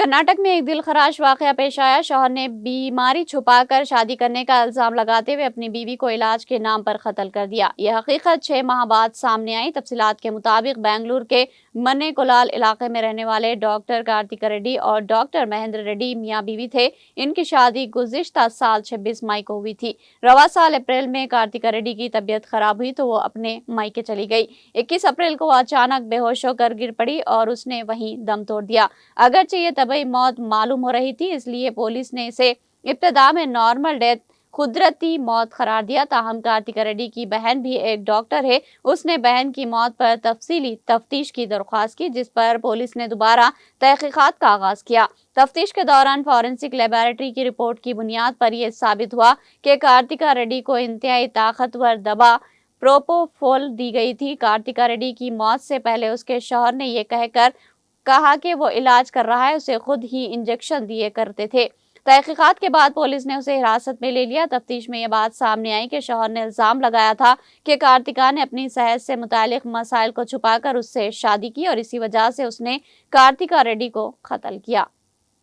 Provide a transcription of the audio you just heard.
कर्नाटक में एक दिलखराश वाकया पेश आया। शौहर ने बीमारी छुपाकर शादी करने का इल्जाम लगाते हुए अपनी बीवी को इलाज के नाम पर कत्ल कर दिया। यह हकीकत 6 माह बाद सामने आई। तफसीलात के मुताबिक बेंगलुरु के मन्नेकोलाल इलाके में रहने वाले डॉक्टर कार्तिका रेड्डी और डॉक्टर महेंद्र रेड्डी मियां बीवी थे। इनकी शादी गुज़िश्ता साल 26 मई को हुई थी। रवा साल अप्रैल में कार्तिका रेड्डी की तबीयत खराब हुई तो वो अपने मायके चली गई। 21 अप्रैल को अचानक बेहोश होकर गिर पड़ी और उसने वहीं दम तोड़ दिया। अगरचे ये तबई मौत मालूम हो रही थी, इसलिए पुलिस ने इसे इब्तिदा में नॉर्मल डेथ कुदरती मौत करार दिया। ताहम कार्तिका रेड्डी की बहन भी एक डॉक्टर है। उसने बहन की मौत पर तफसीली तफ्तीश की दरख्वास्त की, जिस पर पुलिस ने दोबारा तहकीकात का आगाज किया। तफ्तीश के दौरान फॉरेंसिक लेबोरेटरी की रिपोर्ट की बुनियाद पर यह साबित हुआ कि कार्तिका रेड्डी को इंतहाई ताकतवर दवा प्रोपोफोल दी गई थी। कार्तिका रेड्डी की मौत से पहले उसके शौहर ने यह कहकर कहा कि वो इलाज कर रहा है, उसे खुद ही इंजेक्शन दिए करते थे। तहकीकात के बाद पुलिस ने उसे हिरासत में ले लिया। तफ्तीश में यह बात सामने आई कि शौहर ने इल्जाम लगाया था कि कार्तिका ने अपनी सेहत से मुतालिक मसाइल को छुपाकर उससे शादी की और इसी वजह से उसने कार्तिका रेड्डी को कत्ल किया।